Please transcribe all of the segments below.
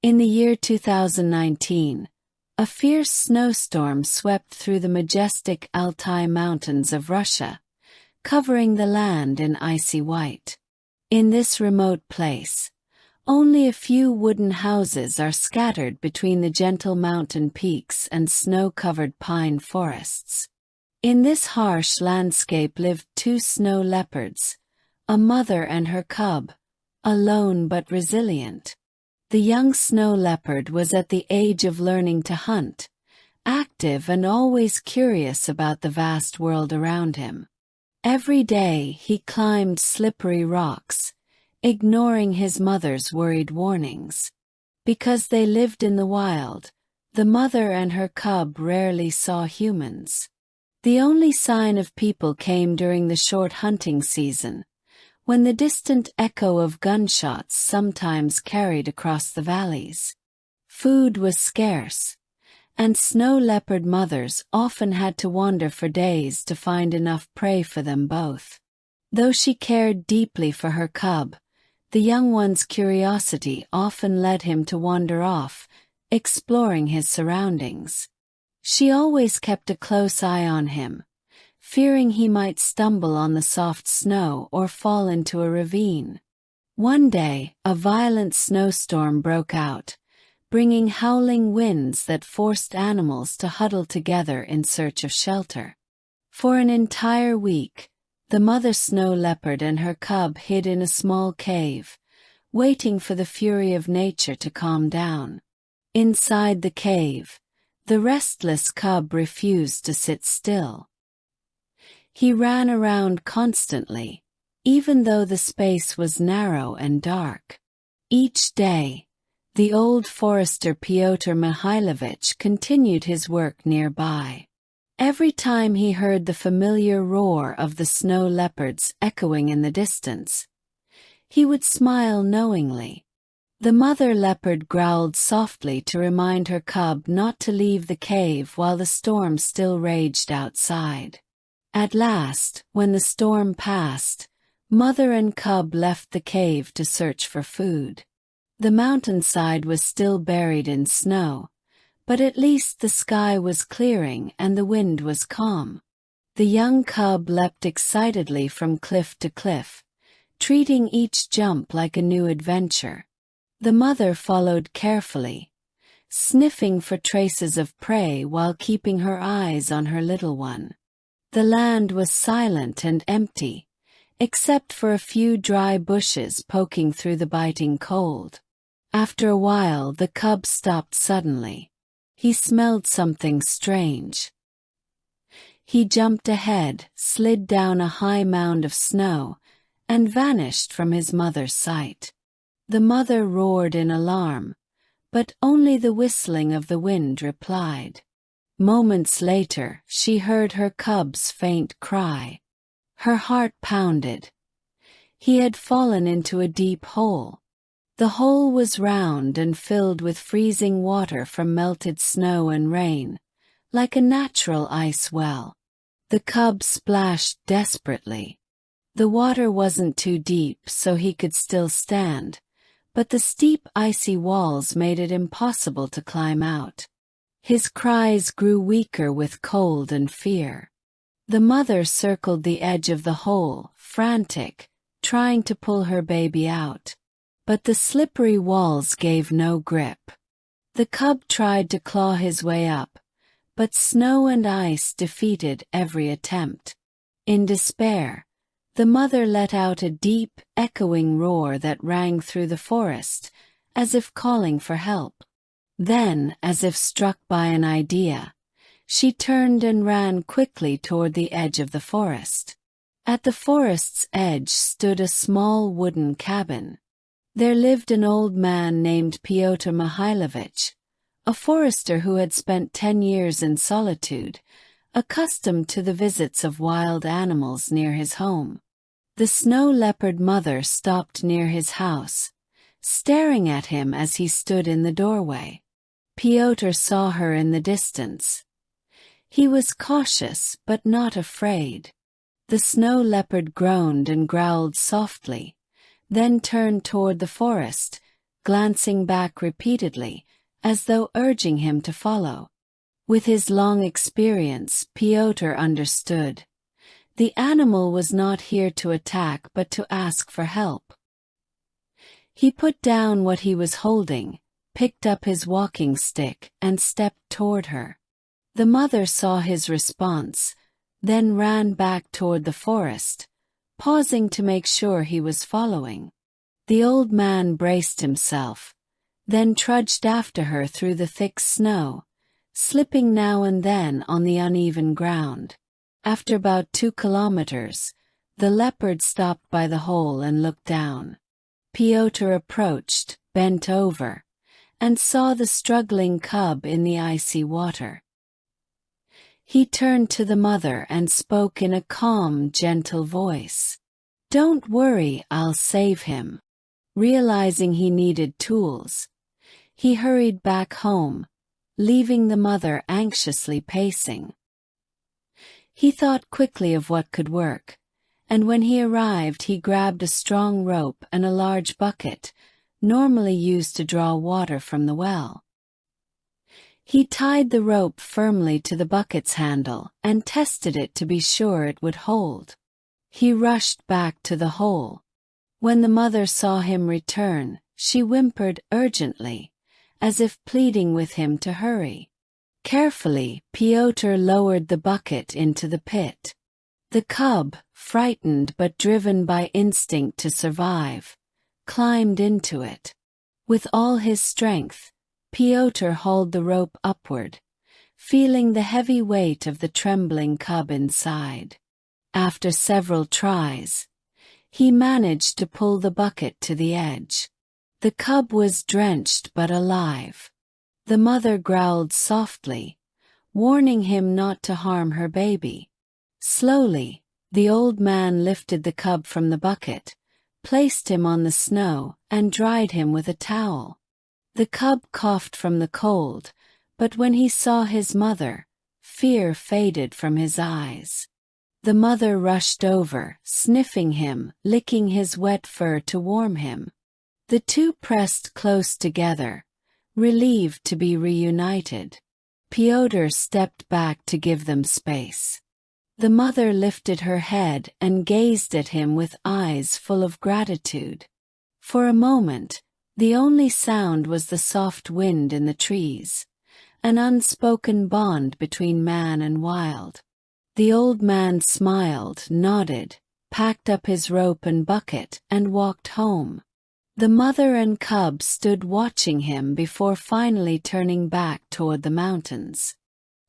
In the year 2019, a fierce snowstorm swept through the majestic Altai Mountains of Russia, covering the land in icy white. In this remote place, only a few wooden houses are scattered between the gentle mountain peaks and snow-covered pine forests. In this harsh landscape lived two snow leopards, a mother and her cub, alone but resilient. The young snow leopard was at the age of learning to hunt, active and always curious about the vast world around him. Every day he climbed slippery rocks, ignoring his mother's worried warnings. Because they lived in the wild, the mother and her cub rarely saw humans. The only sign of people came during the short hunting season, when the distant echo of gunshots sometimes carried across the valleys. Food was scarce, and snow leopard mothers often had to wander for days to find enough prey for them both. Though she cared deeply for her cub, the young one's curiosity often led him to wander off, exploring his surroundings. She always kept a close eye on him, fearing he might stumble on the soft snow or fall into a ravine. One day, a violent snowstorm broke out, bringing howling winds that forced animals to huddle together in search of shelter. For an entire week, the mother snow leopard and her cub hid in a small cave, waiting for the fury of nature to calm down. Inside the cave, the restless cub refused to sit still. He ran around constantly, even though the space was narrow and dark. Each day, the old forester Pyotr Mihailovich continued his work nearby. Every time he heard the familiar roar of the snow leopards echoing in the distance, he would smile knowingly. The mother leopard growled softly to remind her cub not to leave the cave while the storm still raged outside. At last, when the storm passed, mother and cub left the cave to search for food. The mountainside was still buried in snow, but at least the sky was clearing and the wind was calm. The young cub leapt excitedly from cliff to cliff, treating each jump like a new adventure. The mother followed carefully, sniffing for traces of prey while keeping her eyes on her little one. The land was silent and empty, except for a few dry bushes poking through the biting cold. After a while, the cub stopped suddenly. He smelled something strange. He jumped ahead, slid down a high mound of snow, and vanished from his mother's sight. The mother roared in alarm, but only the whistling of the wind replied. Moments later, she heard her cub's faint cry. Her heart pounded. He had fallen into a deep hole. The hole was round and filled with freezing water from melted snow and rain, like a natural ice well. The cub splashed desperately. The water wasn't too deep, so he could still stand, but the steep icy walls made it impossible to climb out. His cries grew weaker with cold and fear. The mother circled the edge of the hole, frantic, trying to pull her baby out. But the slippery walls gave no grip. The cub tried to claw his way up, but snow and ice defeated every attempt. In despair, the mother let out a deep, echoing roar that rang through the forest, as if calling for help. Then, as if struck by an idea, she turned and ran quickly toward the edge of the forest. At the forest's edge stood a small wooden cabin. There lived an old man named Pyotr Mihailovich, a forester who had spent 10 years in solitude, accustomed to the visits of wild animals near his home. The snow leopard mother stopped near his house, staring at him as he stood in the doorway. Pyotr saw her in the distance. He was cautious but not afraid. The snow leopard groaned and growled softly, then turned toward the forest, glancing back repeatedly, as though urging him to follow. With his long experience, Piotr understood. The animal was not here to attack but to ask for help. He put down what he was holding, picked up his walking stick, and stepped toward her. The mother saw his response, then ran back toward the forest, pausing to make sure he was following. The old man braced himself, then trudged after her through the thick snow, slipping now and then on the uneven ground. After about 2 kilometers, the leopard stopped by the hole and looked down. Piotr approached, bent over, and saw the struggling cub in the icy water. He turned to the mother and spoke in a calm, gentle voice. "Don't worry, I'll save him." Realizing he needed tools, he hurried back home, leaving the mother anxiously pacing. He thought quickly of what could work, and when he arrived he grabbed a strong rope and a large bucket, normally used to draw water from the well. He tied the rope firmly to the bucket's handle and tested it to be sure it would hold. He rushed back to the hole. When the mother saw him return, she whimpered urgently, as if pleading with him to hurry. Carefully, Piotr lowered the bucket into the pit. The cub, frightened but driven by instinct to survive, climbed into it. With all his strength, Piotr hauled the rope upward, feeling the heavy weight of the trembling cub inside. After several tries, he managed to pull the bucket to the edge. The cub was drenched but alive. The mother growled softly, warning him not to harm her baby. Slowly, the old man lifted the cub from the bucket, placed him on the snow, and dried him with a towel. The cub coughed from the cold, but when he saw his mother, fear faded from his eyes. The mother rushed over, sniffing him, licking his wet fur to warm him. The two pressed close together, relieved to be reunited. Piotr stepped back to give them space. The mother lifted her head and gazed at him with eyes full of gratitude. For a moment, the only sound was the soft wind in the trees, an unspoken bond between man and wild. The old man smiled, nodded, packed up his rope and bucket, and walked home. The mother and cub stood watching him before finally turning back toward the mountains.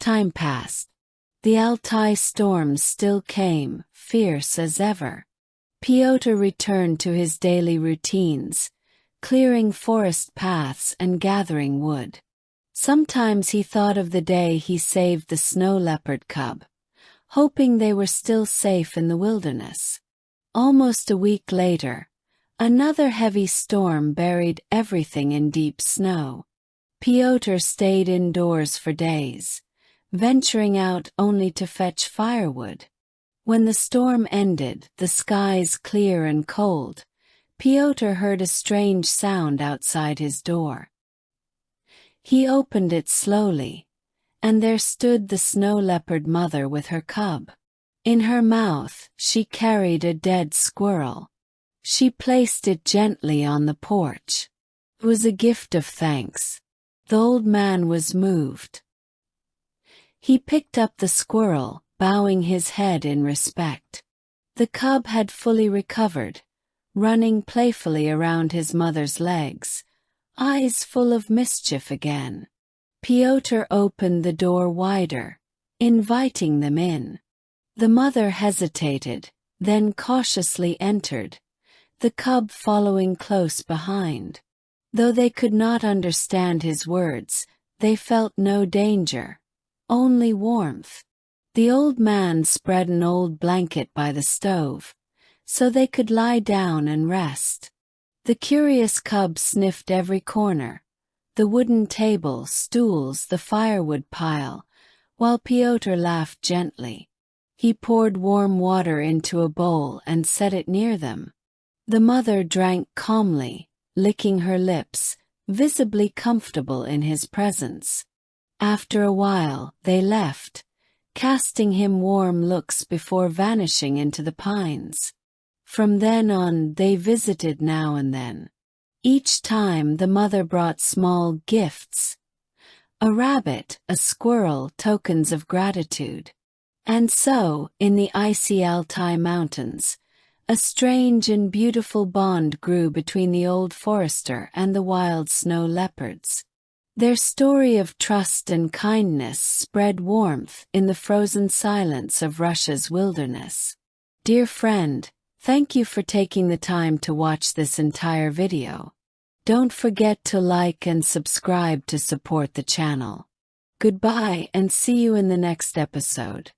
Time passed. The Altai storms still came, fierce as ever. Piotr returned to his daily routines, clearing forest paths and gathering wood. Sometimes he thought of the day he saved the snow leopard cub, hoping they were still safe in the wilderness. Almost a week later, another heavy storm buried everything in deep snow. Piotr stayed indoors for days, venturing out only to fetch firewood. When the storm ended, the skies clear and cold, Piotr heard a strange sound outside his door. He opened it slowly, and there stood the snow leopard mother with her cub. In her mouth, she carried a dead squirrel. She placed it gently on the porch. It was a gift of thanks. The old man was moved. He picked up the squirrel, bowing his head in respect. The cub had fully recovered, running playfully around his mother's legs, eyes full of mischief again. Piotr opened the door wider, inviting them in. The mother hesitated, then cautiously entered, the cub following close behind. Though they could not understand his words, they felt no danger, only warmth. The old man spread an old blanket by the stove, so they could lie down and rest. The curious cub sniffed every corner, the wooden table, stools, the firewood pile, while Piotr laughed gently. He poured warm water into a bowl and set it near them. The mother drank calmly, licking her lips, visibly comfortable in his presence. After a while, they left, casting him warm looks before vanishing into the pines. From then on, they visited now and then. Each time the mother brought small gifts. A rabbit, a squirrel, tokens of gratitude. And so, in the icy Altai mountains, a strange and beautiful bond grew between the old forester and the wild snow leopards. Their story of trust and kindness spread warmth in the frozen silence of Russia's wilderness. Dear friend, thank you for taking the time to watch this entire video. Don't forget to like and subscribe to support the channel. Goodbye and see you in the next episode.